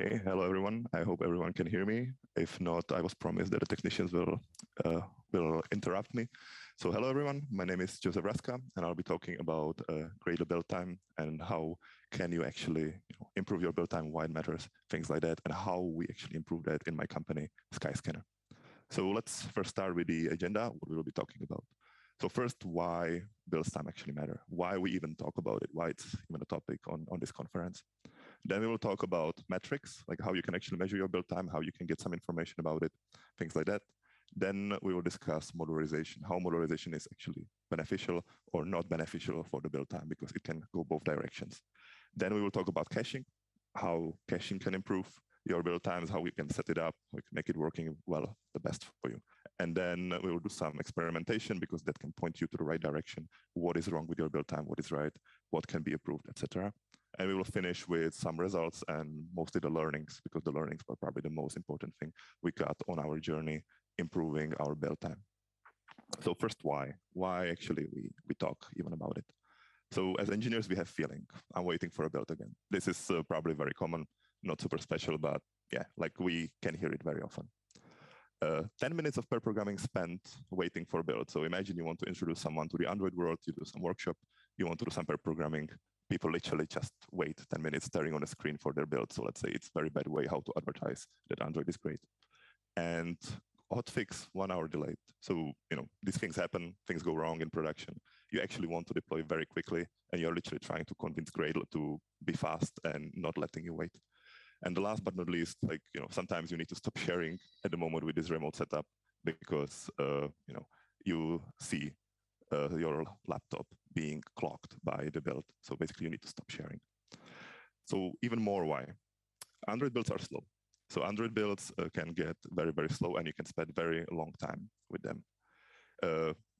Okay, hello everyone. I hope everyone can hear me. If not, I was promised that the technicians will interrupt me. So hello everyone, my name is Josef Raska, and I'll be talking about Gradle build time and how can you actually improve your build time, why it matters, things like that, and how we actually improve that in my company, Skyscanner. So let's first start with the agenda, what we will be talking about. So first, why build time actually matter? Why we even talk about it? Why it's even a topic on this conference? Then we will talk about metrics, like how you can actually measure your build time, how you can get some information about it, things like that. Then we will discuss modularisation, how modularisation is actually beneficial or not beneficial for the build time, because it can go both directions. Then we will talk about caching, how caching can improve your build times, how we can set it up, how we can make it working well, the best for you. And then we will do some experimentation, because that can point you to the right direction. What is wrong with your build time? What is right? What can be improved, etc. And we will finish with some results and mostly the learnings, because the learnings were probably the most important thing we got on our journey improving our build time. So first, why? Why actually we talk even about it? So as engineers, we have feeling. I'm waiting for a build again. This is probably very common, not super special, but yeah, like we can hear it very often. 10 minutes of pair programming spent waiting for a build. So imagine you want to introduce someone to the Android world, you do some workshop, you want to do some pair programming. People literally just wait 10 minutes staring on a screen for their build. So let's say it's a very bad way how to advertise that Android is great. And hotfix 1 hour delayed. So, these things happen, things go wrong in production. You actually want to deploy very quickly, and you're literally trying to convince Gradle to be fast and not letting you wait. And the last but not least, sometimes you need to stop sharing at the moment with this remote setup, because, you see your laptop being clocked by the build. So basically you need to stop sharing. So even more why? Android builds are slow. So Android builds can get very, very slow, and you can spend very long time with them.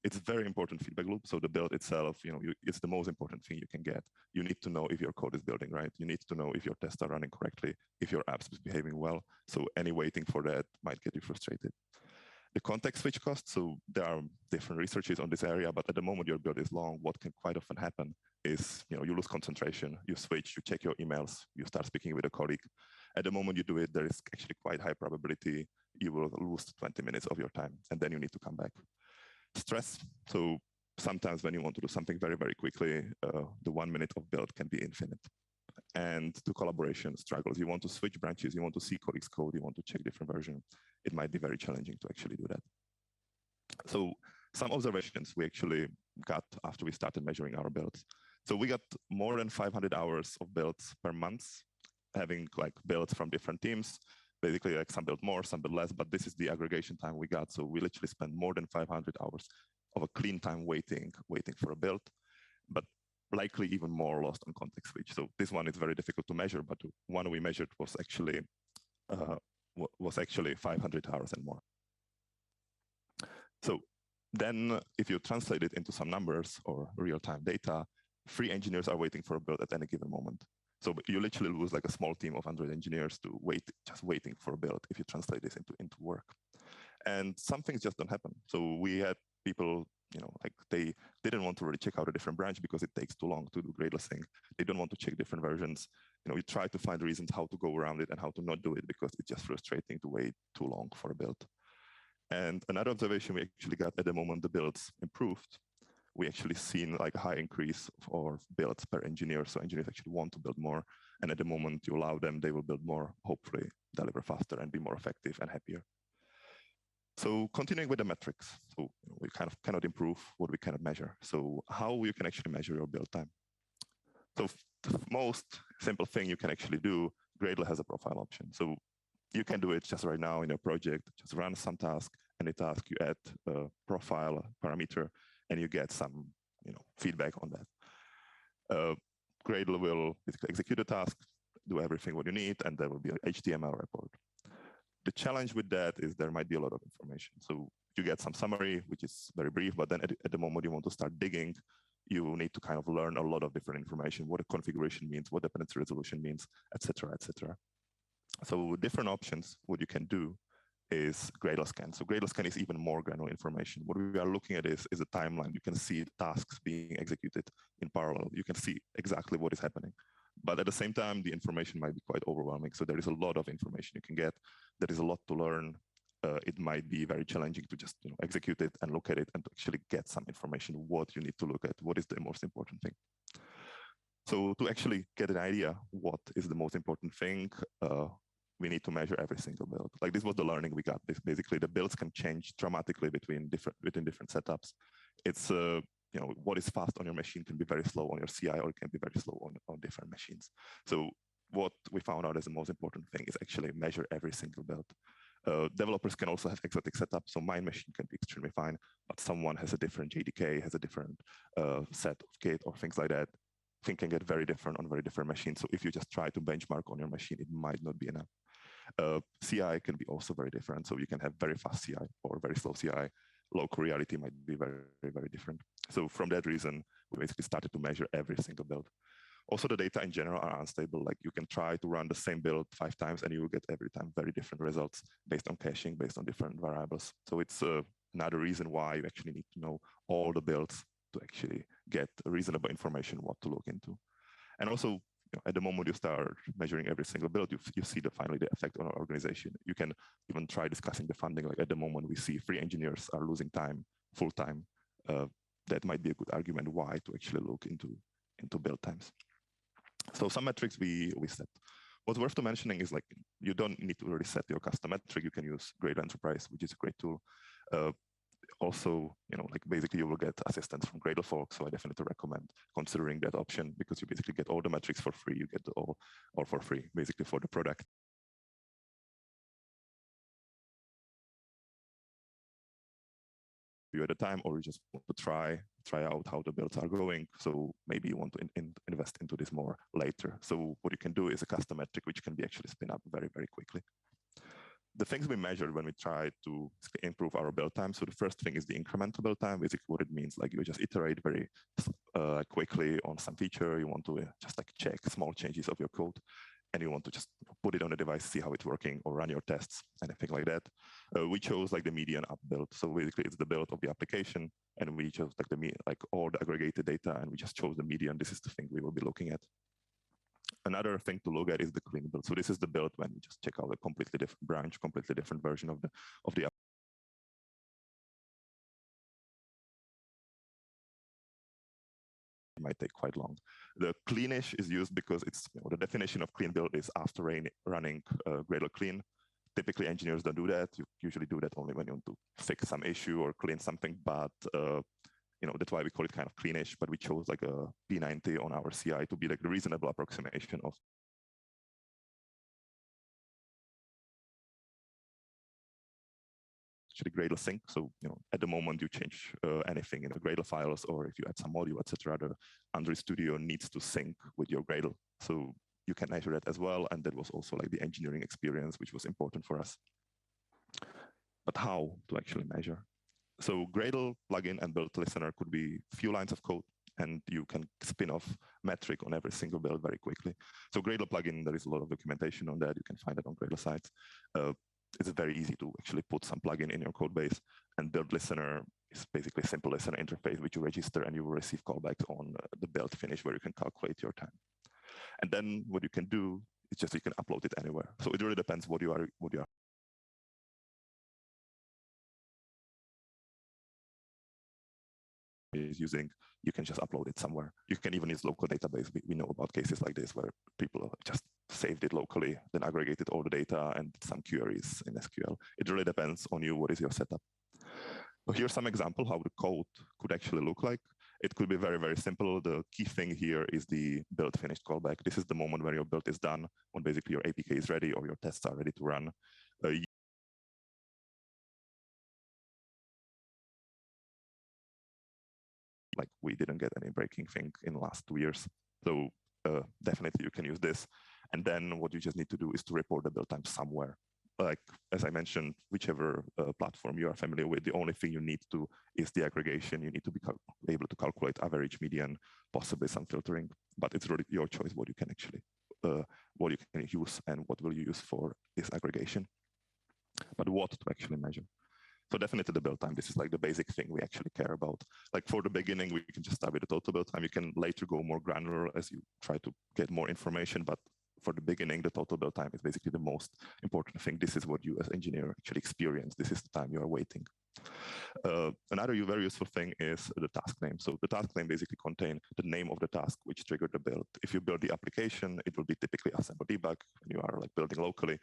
It's a very important feedback loop. So the build itself, it's the most important thing you can get. You need to know if your code is building right. You need to know if your tests are running correctly, if your apps is behaving well. So any waiting for that might get you frustrated. The context switch cost, so there are different researches on this area, but at the moment your build is long, what can quite often happen is, you lose concentration, you switch, you check your emails, you start speaking with a colleague. At the moment you do it, there is actually quite high probability you will lose 20 minutes of your time, and then you need to come back. Stress, so sometimes when you want to do something very, very quickly, the 1 minute of build can be infinite. And the collaboration struggles. You want to switch branches, you want to see colleagues' code, you want to check different versions. It might be very challenging to actually do that. So some observations we actually got after we started measuring our builds. So we got more than 500 hours of builds per month, having like builds from different teams. Basically, like some build more, some build less, but this is the aggregation time we got. So we literally spent more than 500 hours of a clean time waiting for a build, but likely even more lost on context switch. So this one is very difficult to measure, but the one we measured was actually 500 hours and more. So then if you translate it into some numbers or real-time data, 3 engineers are waiting for a build at any given moment. So you literally lose like a small team of 100 engineers to just waiting for a build if you translate this into work. And some things just don't happen. So we had people, like they didn't want to really check out a different branch because it takes too long to do Gradle sync. They don't want to check different versions. We try to find reasons how to go around it and how to not do it, because it's just frustrating to wait too long for a build. And another observation we actually got at the moment the builds improved, we actually seen like a high increase of builds per engineer. So engineers actually want to build more. And at the moment you allow them, they will build more, hopefully deliver faster and be more effective and happier. So continuing with the metrics. So we kind of cannot improve what we cannot measure. So how you can actually measure your build time? So the most simple thing you can actually do, Gradle has a profile option. So you can do it just right now in your project, just run some task, any task you add a profile parameter, and you get some feedback on that. Gradle will execute the task, do everything what you need, and there will be an HTML report. The challenge with that is there might be a lot of information. So you get some summary, which is very brief, but then at the moment you want to start digging, you need to kind of learn a lot of different information, what a configuration means, what dependency resolution means, etc., etc. So different options, what you can do is Gradle scan. So Gradle scan is even more granular information. What we are looking at is a timeline. You can see tasks being executed in parallel. You can see exactly what is happening. But at the same time, the information might be quite overwhelming. So there is a lot of information you can get. There is a lot to learn. It might be very challenging to just execute it and look at it and to actually get some information, what you need to look at, what is the most important thing. So to actually get an idea what is the most important thing, we need to measure every single build. Like this was the learning we got. Basically, the builds can change dramatically between different setups. It's what is fast on your machine can be very slow on your CI, or it can be very slow on different machines. So what we found out as the most important thing is actually measure every single build. Developers can also have exotic setups. So my machine can be extremely fine, but someone has a different JDK, has a different set of kit or things like that. Things can get very different on very different machines. So if you just try to benchmark on your machine, it might not be enough. CI can be also very different. So you can have very fast CI or very slow CI. Local reality might be very, very different. So from that reason, we basically started to measure every single build. Also, the data in general are unstable. Like you can try to run the same build 5 times and you will get every time very different results based on caching, based on different variables. So it's another reason why you actually need to know all the builds to actually get reasonable information what to look into. And also, at the moment you start measuring every single build, you see finally the effect on our organization. You can even try discussing the funding. Like at the moment we see 3 engineers are losing time, full time. That might be a good argument why to actually look into build times. So some metrics we set. What's worth to mentioning is like you don't need to really set your custom metric. You can use Gradle Enterprise, which is a great tool. Also, like basically you will get assistance from Gradle folks. So I definitely recommend considering that option because you basically get all the metrics for free. You get all for free, basically for the product. You at a time, or you just want to try out how the builds are going. So maybe you want to invest into this more later. So what you can do is a custom metric, which can be actually spin up very, very quickly. The things we measured when we try to improve our build time. So the first thing is the incremental build time. Basically what it means, like you just iterate very quickly on some feature. You want to just like check small changes of your code. And you want to just put it on the device, see how it's working, or run your tests, anything like that. We chose like the median up build. So basically it's the build of the application, and we chose like all the aggregated data, and we just chose the median. This is the thing we will be looking at. Another thing to look at is the clean build. So this is the build when you just check out a completely different branch, completely different version of the might take quite long. The cleanish is used because it's the definition of clean build is after running Gradle clean. Typically, engineers don't do that. You usually do that only when you want to fix some issue or clean something. But that's why we call it kind of cleanish. But we chose like a P90 on our CI to be like the reasonable approximation of actually Gradle sync. So at the moment you change anything in the Gradle files, or if you add some module, etc., the Android Studio needs to sync with your Gradle. So you can measure that as well. And that was also like the engineering experience, which was important for us. But how to actually measure? So Gradle plugin and build listener could be few lines of code, and you can spin off metric on every single build very quickly. So Gradle plugin, there is a lot of documentation on that. You can find it on Gradle sites. It's very easy to actually put some plugin in your code base, and build listener is basically a simple listener interface which you register, and you will receive callbacks on the build finish where you can calculate your time. And then what you can do is just you can upload it anywhere. So it really depends what you are is using. You can just upload it somewhere. You can even use local database. We know about cases like this where people just saved it locally, then aggregated all the data and some queries in SQL. It really depends on you. What is your setup? So here's some example how the code could actually look like. It could be very, very simple. The key thing here is the build finished callback. This is the moment when your build is done, when basically your APK is ready or your tests are ready to run. Like we didn't get any breaking thing in the last 2 years. So definitely you can use this. And then what you just need to do is to report the build time somewhere. Like, as I mentioned, whichever platform you are familiar with, the only thing you need to is the aggregation. You need to be able to calculate average, median, possibly some filtering, but it's really your choice what you can actually, what you can use and what will you use for this aggregation. But what to actually measure? So definitely the build time. This is like the basic thing we actually care about. Like for the beginning, we can just start with the total build time. You can later go more granular as you try to get more information, but for the beginning, the total build time is basically the most important thing. This is what you as engineer actually experience. This is the time you are waiting. Another very useful thing is the task name. So the task name basically contains the name of the task which triggered the build. If you build the application, it will be typically assemble debug when you are like building locally.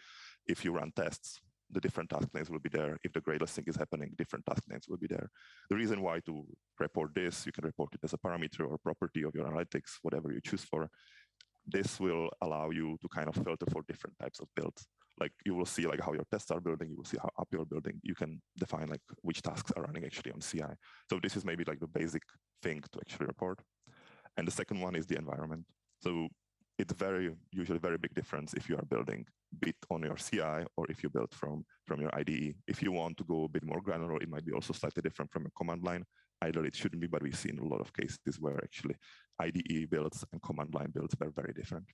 If you run tests, the different task names will be there. If the Gradle sync is happening, different task names will be there. The reason why to report this, you can report it as a parameter or property of your analytics, whatever you choose for. This will allow you to kind of filter for different types of builds. Like you will see like how your tests are building, you will see how up you're building. You can define like which tasks are running actually on CI. So this is maybe like the basic thing to actually report. And the second one is the environment. So it's usually very big difference if you are building bit on your CI or if you build from your IDE. If you want to go a bit more granular, it might be also slightly different from a command line. Either it shouldn't be, but we've seen a lot of cases where actually IDE builds and command line builds were very different.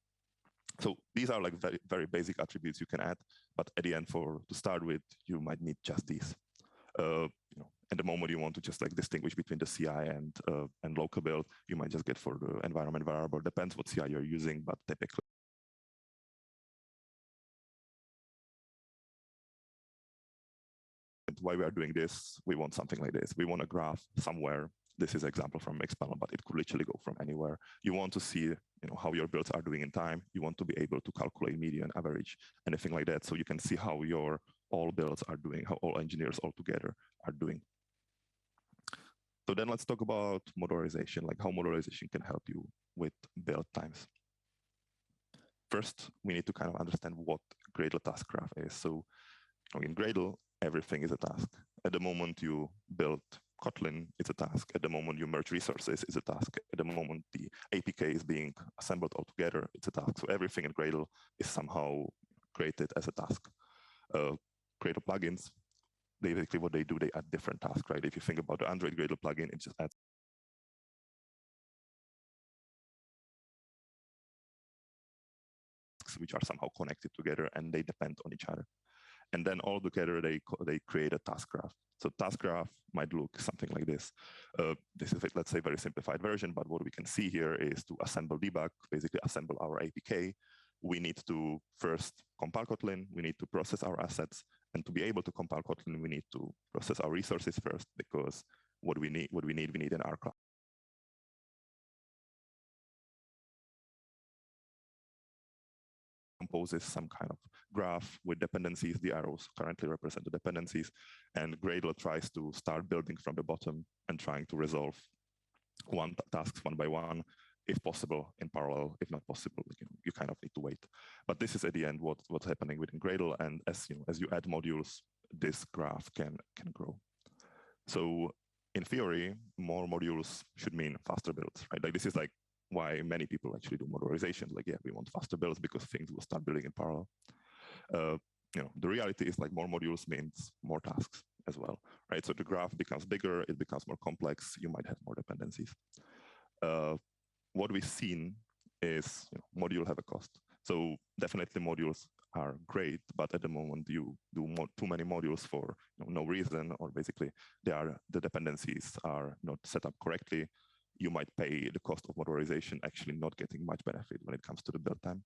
So these are like very, very basic attributes you can add, but at the end, to start with, you might need just these. At the moment you want to just like distinguish between the CI and local build, you might just get for the environment variable. Depends what CI you're using, but typically. Why we are doing this, we want something like this. We want a graph somewhere. This is an example from Mixpanel, but it could literally go from anywhere. You want to see how your builds are doing in time. You want to be able to calculate median, average, anything like that. So you can see how your all builds are doing, how all engineers all together are doing. So then let's talk about modularization, like how modularization can help you with build times. First, we need to kind of understand what Gradle task graph is. So in Gradle, everything is a task. At the moment you build Kotlin, it's a task. At the moment you merge resources, it's a task. At the moment the APK is being assembled all together, it's a task. So everything in Gradle is somehow created as a task. Gradle plugins, basically what they do, they add different tasks, right? If you think about the Android Gradle plugin, it just adds which are somehow connected together and they depend on each other. And then all together they create a task graph. So task graph might look something like this. This is, let's say, very simplified version, but what we can see here is to assemble debug, basically assemble our APK. We need to first compile Kotlin, we need to process our assets, and to be able to compile Kotlin, we need to process our resources first, because what we need an R class. Composes some kind of graph with dependencies. The arrows currently represent the dependencies, and Gradle tries to start building from the bottom and trying to resolve tasks one by one, if possible in parallel. If not possible, you kind of need to wait. But this is at the end what's happening within Gradle, and as you add modules, this graph can grow. So in theory, more modules should mean faster builds, right? Like this is like why many people actually do modularization. Like, yeah, we want faster builds because things will start building in parallel. The reality is like more modules means more tasks as well, right? So the graph becomes bigger, it becomes more complex, you might have more dependencies. What we've seen is modules have a cost. So definitely modules are great, but at the moment you do too many modules for no reason, or basically the dependencies are not set up correctly. You might pay the cost of modularization, actually not getting much benefit when it comes to the build time.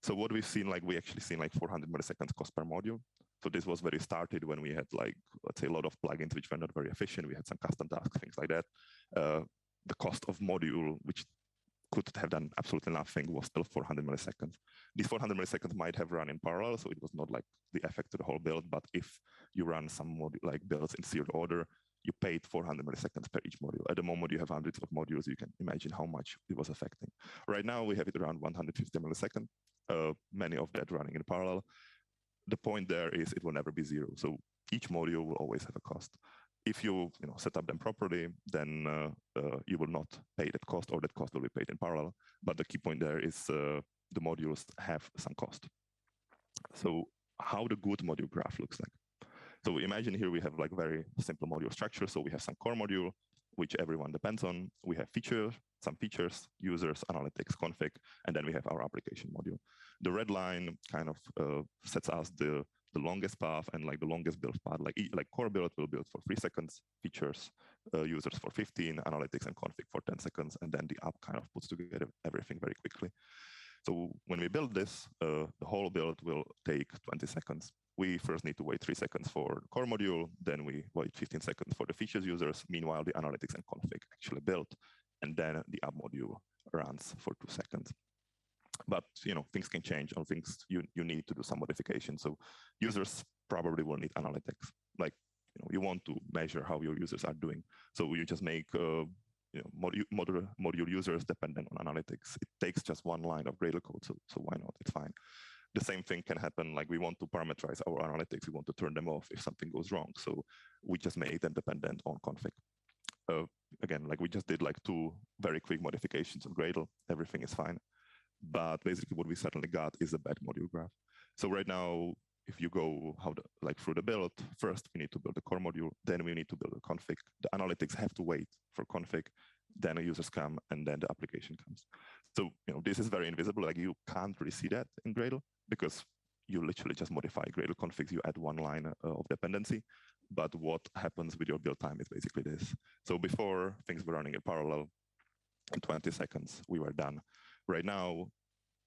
So what we've seen, we actually seen 400 milliseconds cost per module. So this was very started when we had let's say a lot of plugins which were not very efficient. We had some custom tasks, things like that. The cost of module, which could have done absolutely nothing, was still 400 milliseconds. These 400 milliseconds might have run in parallel, so it was not like the effect to the whole build, but if you run some builds in serial order, you paid 400 milliseconds per each module. At the moment, you have hundreds of modules. You can imagine how much it was affecting. Right now, we have it around 150 milliseconds, many of that running in parallel. The point there is it will never be zero. So each module will always have a cost. If you set up them properly, then you will not pay that cost, or that cost will be paid in parallel. But the key point there is the modules have some cost. So how the good module graph looks like. So imagine here we have very simple module structure. So we have some core module, which everyone depends on. We have some features, users, analytics, config, and then we have our application module. The red line kind of sets us the the longest path and like the longest build path. Like core build will build for 3 seconds, features, users for 15, analytics and config for 10 seconds, and then the app kind of puts together everything very quickly. So when we build this, the whole build will take 20 seconds. We first need to wait 3 seconds for the core module, then we wait 15 seconds for the features users. Meanwhile, the analytics and config actually built, and then the app module runs for 2 seconds. But things can change, or things you need to do some modification. So users probably will need analytics. Like you want to measure how your users are doing. So you just make module users dependent on analytics. It takes just one line of Gradle code, so why not? It's fine. The same thing can happen, like we want to parameterize our analytics. We want to turn them off if something goes wrong. So we just make them dependent on config. Again, like we just did like 2 very quick modifications on Gradle. Everything is fine. But basically what we suddenly got is a bad module graph. So right now, if you go through the build, first we need to build the core module, then we need to build a config. The analytics have to wait for config, then the users come, and then the application comes. So this is very invisible. Like you can't really see that in Gradle because you literally just modify Gradle configs. You add one line of dependency. But what happens with your build time is basically this. So before, things were running in parallel. In 20 seconds, we were done. Right now,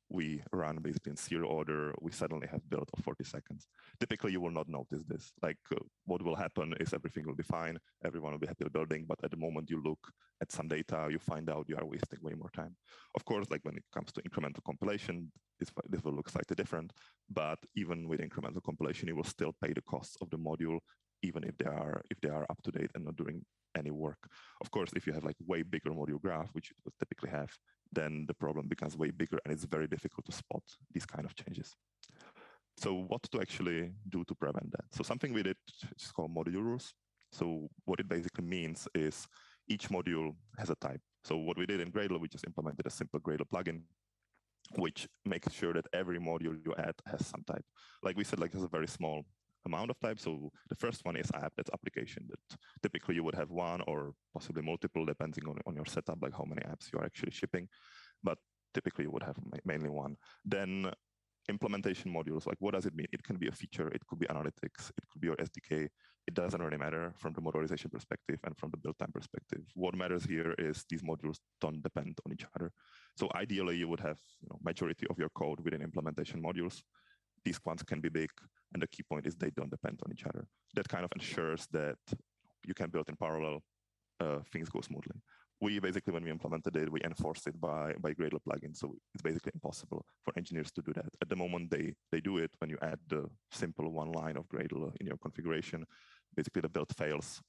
we run basically in serial order. We suddenly have build of 40 seconds. Typically, you will not notice this. Like what will happen is everything will be fine. Everyone will be happy with building. But at the moment you look at some data, you find out you are wasting way more time. Of course, like when it comes to incremental compilation, this will look slightly different. But even with incremental compilation, you will still pay the costs of the module, even if they are up to date and not doing any work. Of course, if you have like way bigger module graph, which you would typically have, then the problem becomes way bigger and it's very difficult to spot these kind of changes. So what to actually do to prevent that? So something we did is called module rules. So what it basically means is each module has a type. So what we did in Gradle, we just implemented a simple Gradle plugin, which makes sure that every module you add has some type. Like we said, like there's a very small amount of types. So the first one is app, that's application. That typically you would have one or possibly multiple, depending on your setup, like how many apps you're actually shipping. But typically you would have mainly one. Then implementation modules, like what does it mean? It can be a feature, it could be analytics, it could be your SDK. It doesn't really matter from the modularization perspective and from the build time perspective. What matters here is these modules don't depend on each other. So ideally you would have majority of your code within implementation modules. These ones can be big, and the key point is they don't depend on each other. That kind of ensures that you can build in parallel, things go smoothly. We basically, when we implemented it, we enforced it by Gradle plugin. So it's basically impossible for engineers to do that. At the moment, they do it when you add the simple one line of Gradle in your configuration. Basically, the build fails,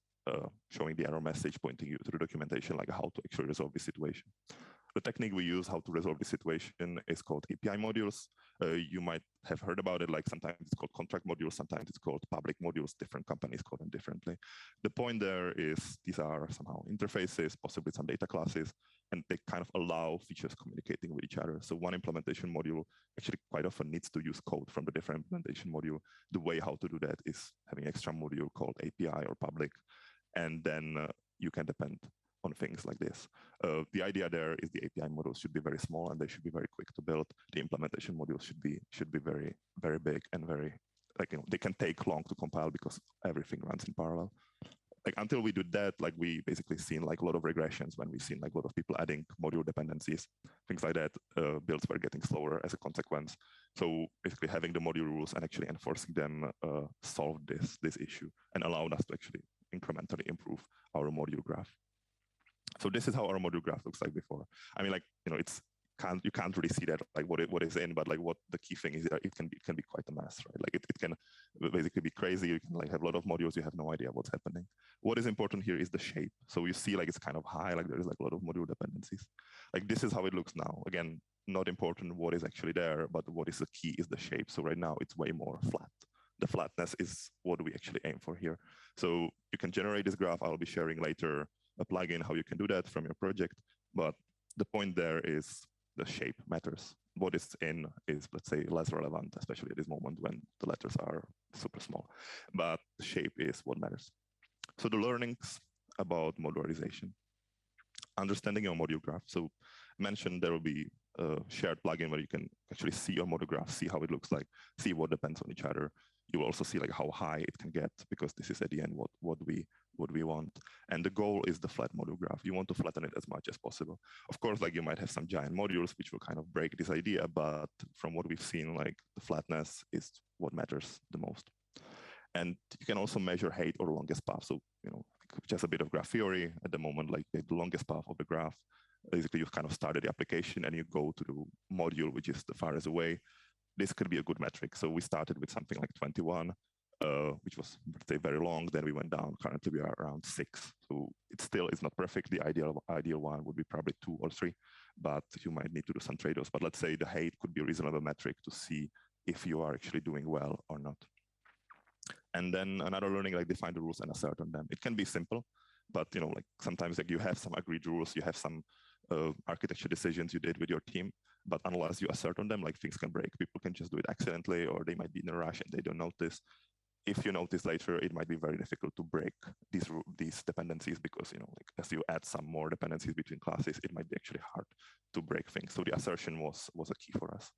showing the error message, pointing you to the documentation, like how to actually resolve the situation. The technique we use how to resolve the situation is called API modules. You might have heard about it, like sometimes it's called contract modules, sometimes it's called public modules, different companies call them differently. The point there is these are somehow interfaces, possibly some data classes, and they kind of allow features communicating with each other. So one implementation module actually quite often needs to use code from the different implementation module. The way how to do that is having extra module called API or public, and then you can depend on things like this. The idea there is the API modules should be very small and they should be very quick to build. The implementation modules should be very, very big and very, like, they can take long to compile because everything runs in parallel. Like until we do that, like we basically seen like a lot of regressions when we've seen like a lot of people adding module dependencies, things like that. Builds were getting slower as a consequence. So basically having the module rules and actually enforcing them solved this issue and allowed us to actually incrementally improve our module graph. So this is how our module graph looks like before. I mean, like, you can't really see that, like what is in, but like what the key thing is, it can be quite a mess, right? Like it can basically be crazy. You can like have a lot of modules, you have no idea what's happening. What is important here is the shape. So you see like it's kind of high, like there is like a lot of module dependencies. Like this is how it looks now. Again, not important what is actually there, but what is the key is the shape. So right now it's way more flat. The flatness is what we actually aim for here. So you can generate this graph. I'll be sharing later a plugin, how you can do that from your project. But the point there is the shape matters. What is in is, let's say, less relevant, especially at this moment when the letters are super small. But the shape is what matters. So the learnings about modularization. Understanding your module graph. So I mentioned there will be a shared plugin where you can actually see your module graph, see how it looks like, see what depends on each other. you will also see like how high it can get, because this is at the end what we want. And the goal is the flat module graph. You want to flatten it as much as possible. Of course, like you might have some giant modules which will kind of break this idea, but from what we've seen, like the flatness is what matters the most. And you can also measure height or longest path. So, just a bit of graph theory at the moment, like the longest path of the graph. Basically, you've kind of started the application and you go to the module which is the farthest away. This could be a good metric. So we started with something like 21, which was, let's say, very long. Then we went down. Currently, we are around 6. So it still is not perfect. The ideal one would be probably 2 or 3, but you might need to do some trade-offs. But let's say the height could be a reasonable metric to see if you are actually doing well or not. And then another learning, like define the rules and assert on them. It can be simple, but like sometimes like you have some agreed rules, you have some architecture decisions you did with your team, but unless you assert on them, like things can break. People can just do it accidentally, or they might be in a rush and they don't notice. If you notice later, it might be very difficult to break these dependencies, because like as you add some more dependencies between classes, it might be actually hard to break things. So the assertion was a key for us.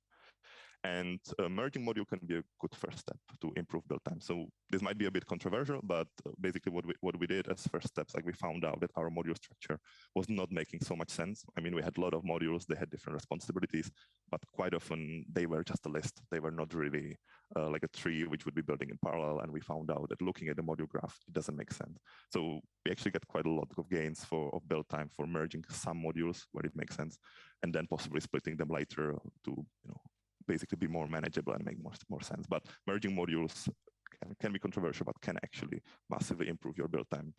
And merging module can be a good first step to improve build time. So this might be a bit controversial, but basically what we did as first steps, like we found out that our module structure was not making so much sense. I mean, we had a lot of modules, they had different responsibilities, but quite often they were just a list. They were not really like a tree which would be building in parallel. And we found out that looking at the module graph, it doesn't make sense. So we actually get quite a lot of gains of build time for merging some modules where it makes sense, and then possibly splitting them later to basically be more manageable and make more sense. But merging modules can be controversial, but can actually massively improve your build time.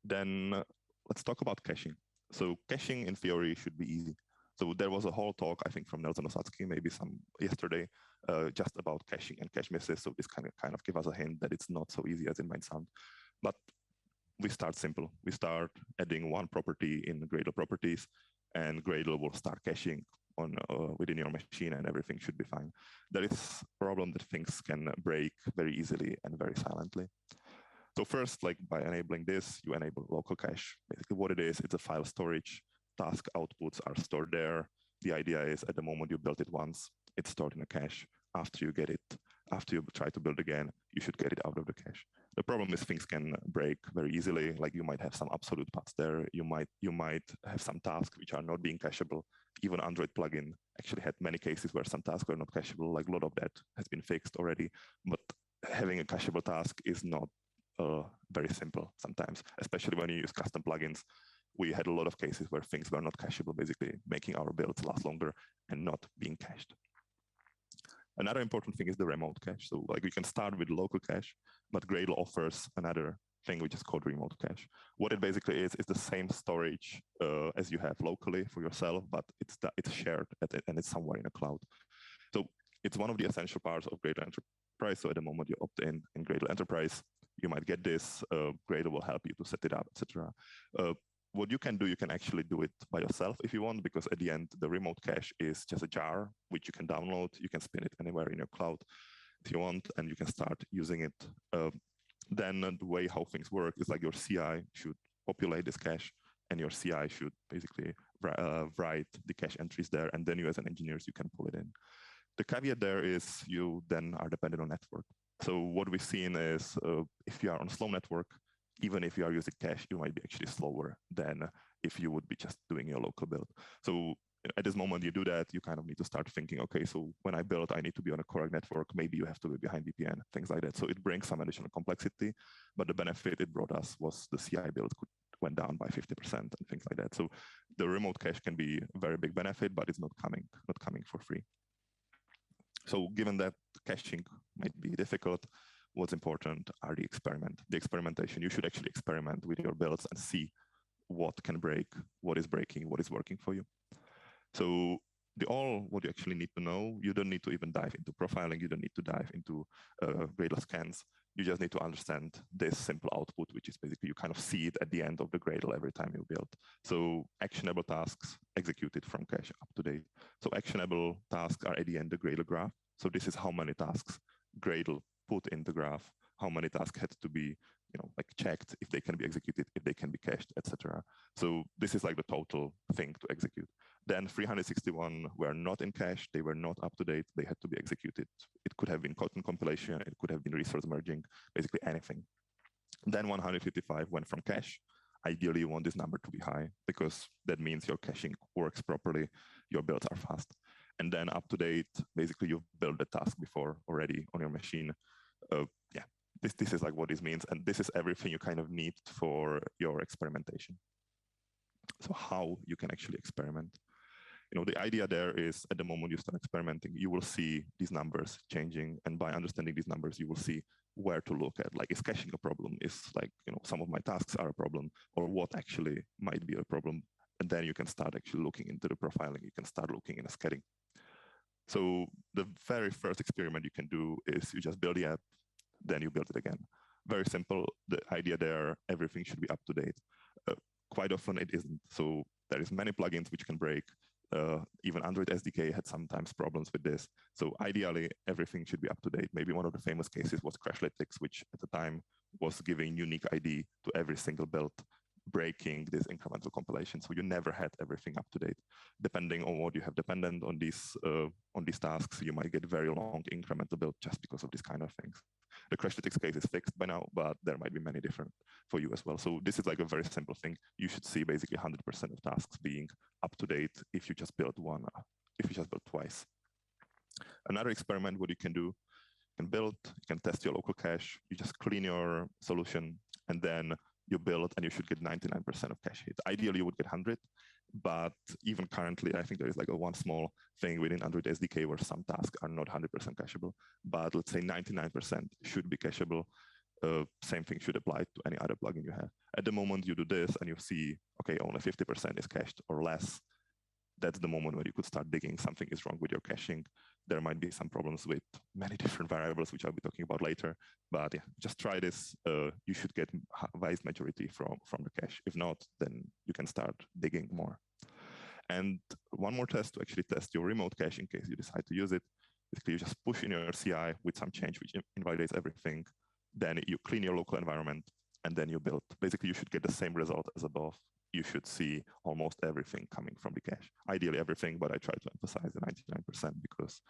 Then let's talk about caching. So caching in theory should be easy. So there was a whole talk, I think, from Nelson Osadsky, maybe some yesterday, just about caching and cache misses. So this kind of give us a hint that it's not so easy as it might sound. But we start simple. We start adding one property in Gradle properties, and Gradle will start caching on within your machine, and everything should be fine. There is a problem that things can break very easily and very silently. So first, like by enabling this, you enable local cache. Basically what it is, it's a file storage. Task outputs are stored there. The idea is at the moment you built it once, it's stored in a cache. After you get it, after you try to build again, you should get it out of the cache. The problem is things can break very easily. Like you might have some absolute paths there. You might have some tasks which are not being cacheable. Even Android plugin actually had many cases where some tasks were not cacheable. Like a lot of that has been fixed already. But having a cacheable task is not very simple sometimes, especially when you use custom plugins. We had a lot of cases where things were not cacheable, basically making our builds last longer and not being cached. Another important thing is the remote cache. So like we can start with local cache, but Gradle offers another thing which is called remote cache. What it basically is the same storage as you have locally for yourself, but it's shared and it's somewhere in a cloud. So it's one of the essential parts of Gradle Enterprise. So at the moment you opt in Gradle Enterprise, you might get this. Gradle will help you to set it up, etc. What you can do, you can actually do it by yourself if you want, because at the end, the remote cache is just a jar which you can download. You can spin it anywhere in your cloud if you want, and you can start using it. Then the way how things work is like your CI should populate this cache, and your CI should basically write the cache entries there, and then you as an engineer, you can pull it in. The caveat there is you then are dependent on network. So what we've seen is if you are on a slow network, even if you are using cache, you might be actually slower than if you would be just doing your local build. So at this moment you do that, you kind of need to start thinking, okay, so when I build, I need to be on a correct network. Maybe you have to be behind VPN, things like that. So it brings some additional complexity, but the benefit it brought us was the CI build went down by 50% and things like that. So the remote cache can be a very big benefit, but it's not coming for free. So given that caching might be difficult, what's important are the experimentation. You should actually experiment with your builds and see what can break, what is breaking, what is working for you. So what you actually need to know, you don't need to even dive into profiling, you don't need to dive into Gradle scans. You just need to understand this simple output, which is basically you kind of see it at the end of the Gradle every time you build. So actionable tasks executed from cache up to date. So actionable tasks are at the end of the Gradle graph. So this is how many tasks Gradle put in the graph, how many tasks had to be, like checked, if they can be executed, if they can be cached, etc. So this is like the total thing to execute. Then 361 were not in cache, they were not up to date, they had to be executed. It could have been code compilation, it could have been resource merging, basically anything. Then 155 went from cache. Ideally, you want this number to be high because that means your caching works properly, your builds are fast. And then up to date, basically you've built the task before already on your machine. Yeah, this is like what this means. And this is everything you kind of need for your experimentation. So how you can actually experiment. The idea there is at the moment you start experimenting, you will see these numbers changing. And by understanding these numbers, you will see where to look at. Like, is caching a problem? Is like, some of my tasks are a problem, or what actually might be a problem? And then you can start actually looking into the profiling. You can start looking in a scaling. So the very first experiment you can do is you just build the app, then you build it again. Very simple. The idea there, everything should be up to date. Quite often it isn't. So there is many plugins which can break. Even Android SDK had sometimes problems with this. So ideally, everything should be up to date. Maybe one of the famous cases was Crashlytics, which at the time was giving unique ID to every single build, breaking this incremental compilation. So you never had everything up to date. Depending on what you have dependent on these tasks, you might get very long incremental build just because of these kind of things. The Crashlytics case is fixed by now, but there might be many different for you as well. So this is like a very simple thing. You should see basically 100% of tasks being up to date if you just build twice. Another experiment, what you can do, you can build, you can test your local cache, you just clean your solution, and then you build and you should get 99% of cache hit. Ideally, you would get 100, but even currently, I think there is like one small thing within Android SDK where some tasks are not 100% cacheable, but let's say 99% should be cacheable. Same thing should apply to any other plugin you have. At the moment you do this and you see, okay, only 50% is cached or less, that's the moment when you could start digging. Something is wrong with your caching. There might be some problems with many different variables, which I'll be talking about later. But yeah, just try this. You should get vast majority from the cache. If not, then you can start digging more. And one more test to actually test your remote cache in case you decide to use it. Basically, you just push in your CI with some change which invalidates everything. Then you clean your local environment, and then you build. Basically, you should get the same result as above. You should see almost everything coming from the cache. Ideally everything, but I try to emphasize the 99% because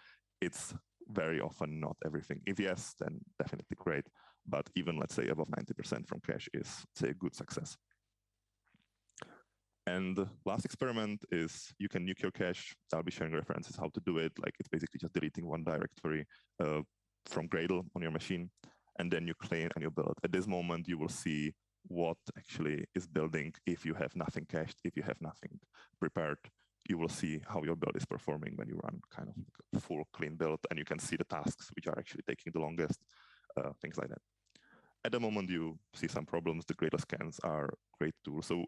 it's very often not everything. If yes, then definitely great. But even let's say above 90% from cache is, say, a good success. And the last experiment is you can nuke your cache. I'll be sharing references how to do it. Like, it's basically just deleting one directory from Gradle on your machine, and then you clean and you build. At this moment, you will see what actually is building. If you have nothing cached, if you have nothing prepared, you will see how your build is performing when you run kind of like a full clean build, and you can see the tasks which are actually taking the longest, things like that. At the moment, you see some problems. The Gradle scans are a great tool. So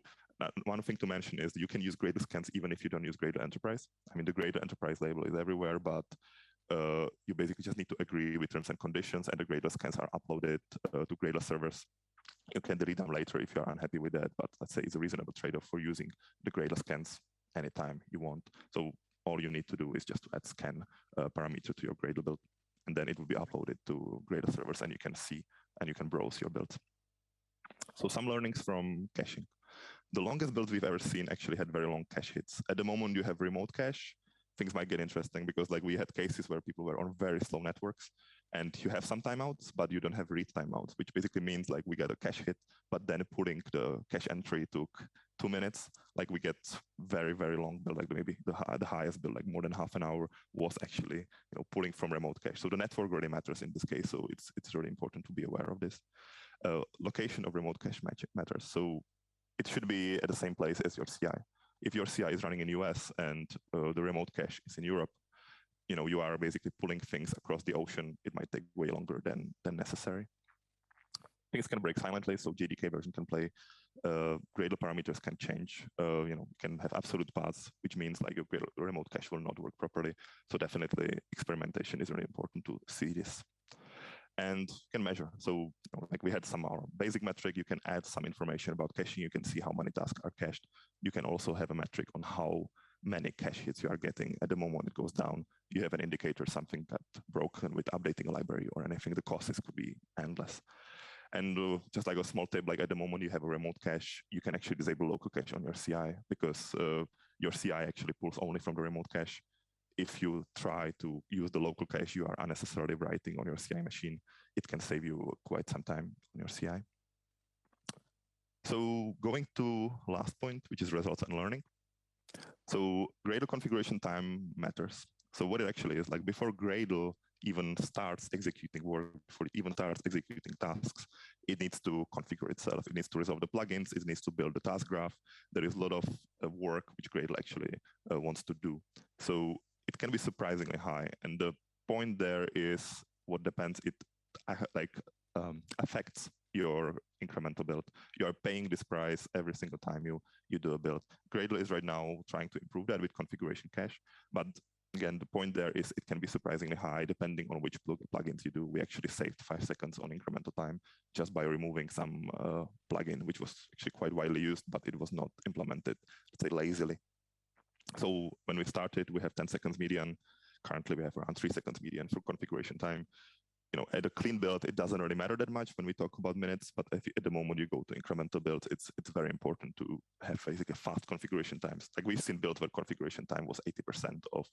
one thing to mention is that you can use Gradle scans even if you don't use Gradle Enterprise. I mean, the Gradle Enterprise label is everywhere, but you basically just need to agree with terms and conditions, and the Gradle scans are uploaded to Gradle servers. You can delete them later if you're unhappy with that, but let's say it's a reasonable trade-off for using the Gradle scans anytime you want. So all you need to do is just to add scan parameter to your Gradle build, and then it will be uploaded to Gradle servers, and you can see and you can browse your builds. So some learnings from caching. The longest builds we've ever seen actually had very long cache hits. At the moment, you have remote cache. Things might get interesting because like we had cases where people were on very slow networks and you have some timeouts, but you don't have read timeouts, which basically means like we get a cache hit, but then pulling the cache entry took 2 minutes. Like we get very, very long build, like maybe the highest build, like more than half an hour was actually pulling from remote cache. So the network really matters in this case. So it's really important to be aware of this. Location of remote cache matters. So it should be at the same place as your CI. If your CI is running in US and the remote cache is in Europe, you are basically pulling things across the ocean. It might take way longer than necessary. Things can break silently, so JDK version can play. Gradle parameters can change. You can have absolute paths, which means like your remote cache will not work properly. So definitely experimentation is really important to see this. And you can measure. So like we had some basic metric, you can add some information about caching. You can see how many tasks are cached. You can also have a metric on how many cache hits you are getting. At the moment it goes down, you have an indicator, something got broken with updating a library or anything. The costs could be endless. And just like a small tip, like at the moment you have a remote cache, you can actually disable local cache on your CI because your CI actually pulls only from the remote cache. If you try to use the local cache you are unnecessarily writing on your CI machine, it can save you quite some time on your CI. So going to last point, which is results and learning. So Gradle configuration time matters. So what it actually is, like before Gradle even starts executing work, before it even starts executing tasks, it needs to configure itself. It needs to resolve the plugins. It needs to build the task graph. There is a lot of work which Gradle actually wants to do. So it can be surprisingly high. And the point there is what depends, it affects your incremental build. You are paying this price every single time you do a build. Gradle is right now trying to improve that with configuration cache, but again, the point there is it can be surprisingly high depending on which plugins you do. We actually saved 5 seconds on incremental time just by removing some plugin, which was actually quite widely used, but it was not implemented, let's say, lazily. So when we started, we have 10 seconds median. Currently, we have around 3 seconds median for configuration time. At a clean build, it doesn't really matter that much when we talk about minutes, but at the moment you go to incremental builds, it's very important to have basically fast configuration times. Like we've seen builds where configuration time was 80% of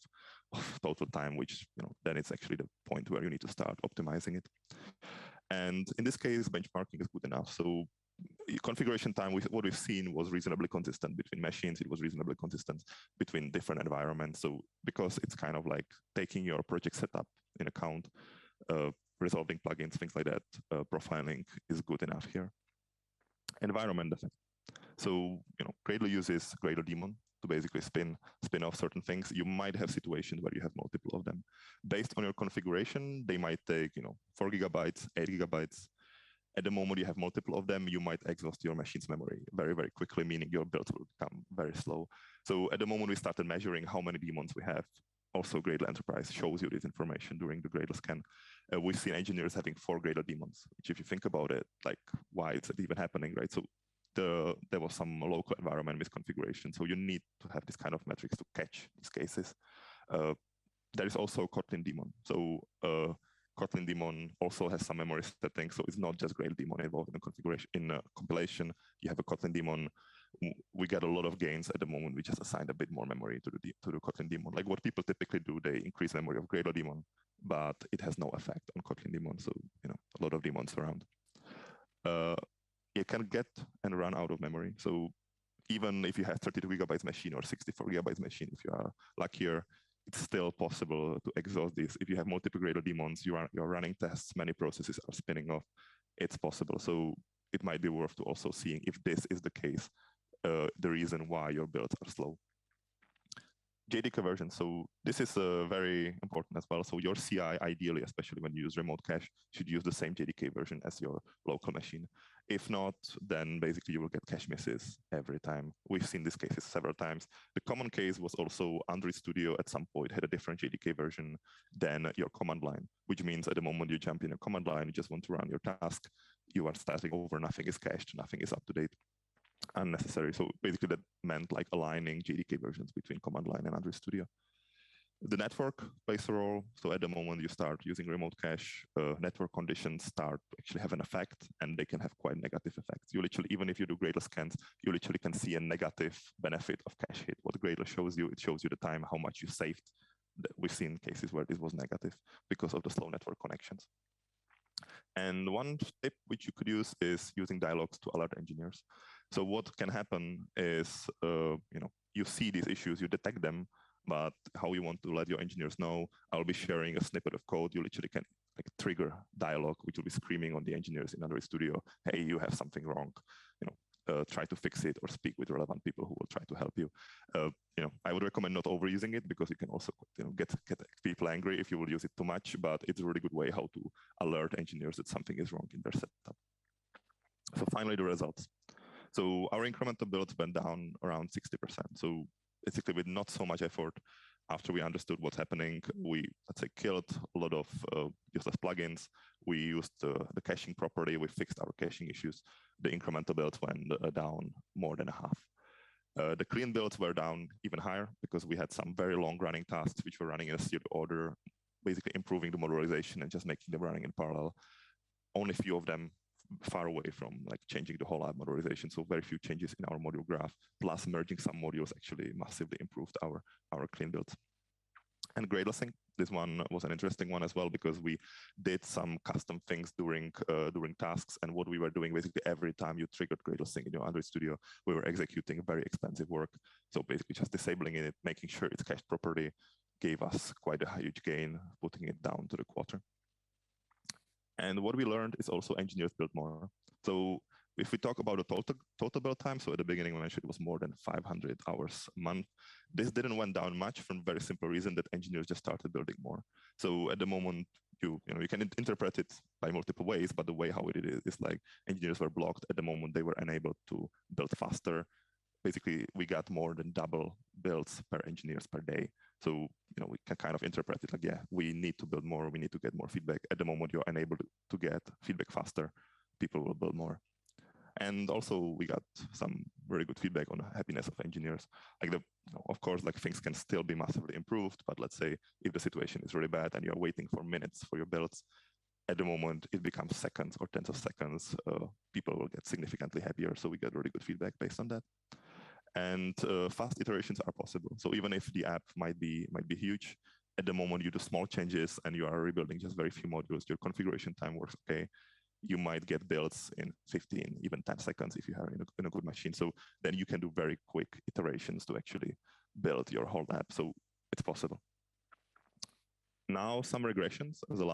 total time, which then it's actually the point where you need to start optimizing it. And in this case, benchmarking is good enough. So configuration time, what we've seen was reasonably consistent between machines. It was reasonably consistent between different environments. So because it's kind of like taking your project setup in account, resolving plugins, things like that, profiling is good enough here. Environment effect. So, Gradle uses Gradle daemon to basically spin off certain things. You might have situations where you have multiple of them. Based on your configuration, they might take, 4 gigabytes, 8 gigabytes. At the moment you have multiple of them, you might exhaust your machine's memory very, very quickly, meaning your builds will become very slow. So at the moment we started measuring how many daemons we have. Also, Gradle Enterprise shows you this information during the Gradle scan. We've seen engineers having 4 Gradle daemons, which if you think about it, like why is it even happening, right? So there was some local environment misconfiguration. So you need to have this kind of metrics to catch these cases. There is also Kotlin daemon. So Kotlin daemon also has some memory settings. So it's not just Gradle daemon involved in the configuration. In compilation, you have a Kotlin daemon. We get a lot of gains at the moment. We just assigned a bit more memory to the Kotlin daemon. Like what people typically do, they increase memory of Gradle daemon, but it has no effect on Kotlin daemon. So a lot of daemons around. You can get and run out of memory. So even if you have 32 gigabytes machine or 64 gigabytes machine, if you are luckier, it's still possible to exhaust this. If you have multiple Gradle daemons, you're running tests, many processes are spinning off. It's possible. So it might be worth to also seeing if this is the case. The reason why your builds are slow. JDK version. So this is very important as well. So your CI, ideally, especially when you use remote cache, should use the same JDK version as your local machine. If not, then basically you will get cache misses every time. We've seen these cases several times. The common case was also Android Studio at some point had a different JDK version than your command line, which means at the moment you jump in a command line, you just want to run your task, you are starting over, nothing is cached, nothing is up to date. Unnecessary. So basically that meant like aligning JDK versions between command line and Android Studio. The network plays a role. So at the moment you start using remote cache, network conditions start to actually have an effect, and they can have quite negative effects. You literally, even if you do Gradle scans, you literally can see a negative benefit of cache hit. What Gradle shows you, it shows you the time, how much you saved. We've seen cases where this was negative because of the slow network connections. And one tip which you could use is using dialogues to alert engineers. So what can happen is, you see these issues, you detect them, but how you want to let your engineers know, I'll be sharing a snippet of code. You literally can trigger dialogue, which will be screaming on the engineers in Android Studio, hey, you have something wrong. Try to fix it or speak with relevant people who will try to help you. I would recommend not overusing it because you can also get people angry if you will use it too much, but it's a really good way how to alert engineers that something is wrong in their setup. So finally, the results. So our incremental builds went down around 60%. So basically with not so much effort, after we understood what's happening, we, let's say, killed a lot of useless plugins. We used the caching properly. We fixed our caching issues. The incremental builds went down more than a half. The clean builds were down even higher because we had some very long running tasks which were running in a serial order, basically improving the modularisation and just making them running in parallel. Only a few of them far away from like changing the whole app modularization. So very few changes in our module graph, plus merging some modules actually massively improved our clean builds. And Gradle Sync, this one was an interesting one as well, because we did some custom things during tasks. And what we were doing basically every time you triggered Gradle Sync in your Android Studio, we were executing very expensive work. So basically just disabling it, making sure it's cached properly, gave us quite a huge gain, putting it down to the quarter. And what we learned is also engineers build more. So if we talk about the total build time, so at the beginning I mentioned it was more than 500 hours a month. This didn't went down much from a very simple reason that engineers just started building more. So at the moment, you can interpret it by multiple ways, but the way how it is like engineers were blocked at the moment. They were unable to build faster. Basically, we got more than double builds per engineers per day. So we can kind of interpret it like, yeah, we need to build more. We need to get more feedback. At the moment, you're unable to get feedback faster. People will build more. And also, we got some very good feedback on the happiness of engineers. Like of course, like things can still be massively improved. But let's say if the situation is really bad and you're waiting for minutes for your builds, at the moment it becomes seconds or tens of seconds. People will get significantly happier. So we get really good feedback based on that. And fast iterations are possible. So even if the app might be huge, at the moment you do small changes and you are rebuilding just very few modules, your configuration time works okay. You might get builds in 15, even 10 seconds if you have in a good machine. So then you can do very quick iterations to actually build your whole app. So it's possible. Now some regressions as a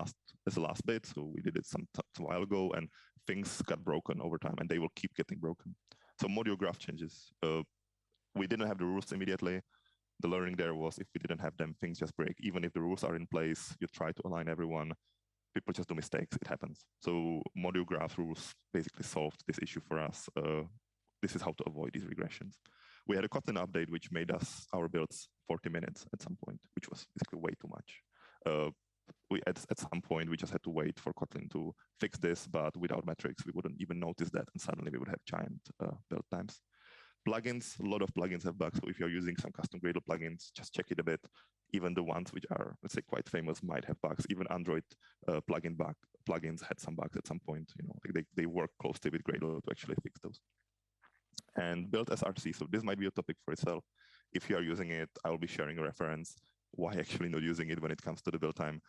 last bit. So we did it some while ago, and things got broken over time, and they will keep getting broken. So module graph changes. We didn't have the rules immediately. The learning there was if we didn't have them, things just break. Even if the rules are in place, you try to align everyone, people just do mistakes, it happens. So module graph rules basically solved this issue for us. This is how to avoid these regressions. We had a Kotlin update which made our builds 40 minutes at some point, which was basically way too much. At some point, we just had to wait for Kotlin to fix this, but without metrics, we wouldn't even notice that, and suddenly we would have giant build times. Plugins, a lot of plugins have bugs. So if you're using some custom Gradle plugins, just check it a bit. Even the ones which are, let's say, quite famous might have bugs. Even Android plugins had some bugs at some point. Like they work closely with Gradle to actually fix those. And build SRC. So this might be a topic for itself. If you are using it, I will be sharing a reference. Why actually not using it when it comes to the build time?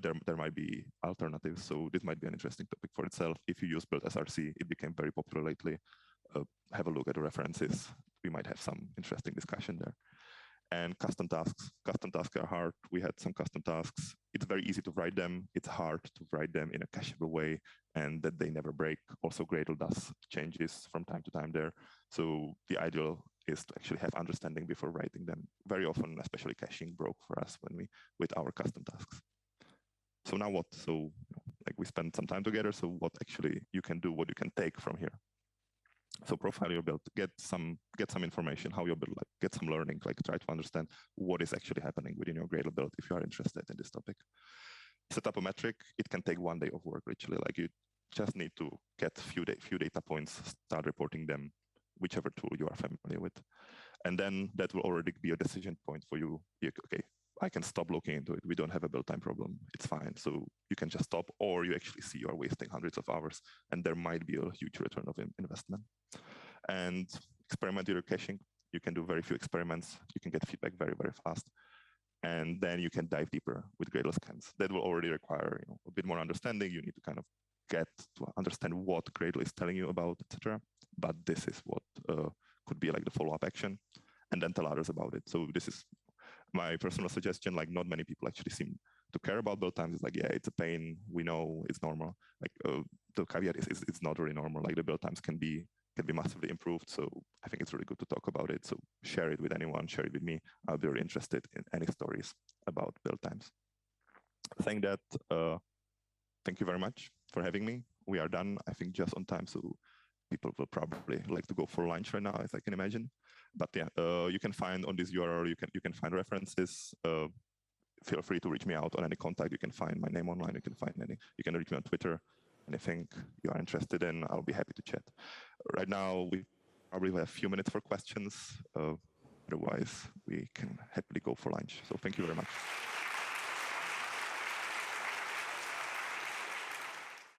There might be alternatives. So this might be an interesting topic for itself. If you use build SRC, it became very popular lately. Have a look at the references. We might have some interesting discussion there. And custom tasks. Custom tasks are hard. We had some custom tasks. It's very easy to write them. It's hard to write them in a cacheable way and that they never break. Also, Gradle does changes from time to time there. So the ideal is to actually have understanding before writing them. Very often, especially caching broke for us with our custom tasks. So now what? So like we spent some time together. So what actually you can do, what you can take from here. So profile your build, get some information, how your build, like get some learning, like try to understand what is actually happening within your Gradle build if you are interested in this topic. Set up a metric. It can take 1 day of work, literally. Like you just need to get few data points, start reporting them, whichever tool you are familiar with. And then that will already be a decision point for you. Okay, I can stop looking into it. We don't have a build time problem. It's fine. So you can just stop, or you actually see you are wasting hundreds of hours and there might be a huge return of investment. And experiment with your caching. You can do very few experiments. You can get feedback very, very fast. And then you can dive deeper with Gradle scans. That will already require a bit more understanding. You need to kind of get to understand what Gradle is telling you about, etc. But this is what could be like the follow-up action, and then tell others about it. So this is my personal suggestion. Like not many people actually seem to care about build times. It's like, yeah, it's a pain. We know it's normal. Like the caveat is it's not really normal. Like the build times can be massively improved. So I think it's really good to talk about it. So share it with anyone, share it with me. I'll be really interested in any stories about build times. Saying that, thank you very much for having me. We are done, I think, just on time. So people will probably like to go for lunch right now, as I can imagine. But yeah, you can find on this URL, you can find references. Feel free to reach me out on any contact. You can find my name online. You can reach me on Twitter. Anything you are interested in, I'll be happy to chat. Right now, we probably have a few minutes for questions. Otherwise, we can happily go for lunch. So thank you very much.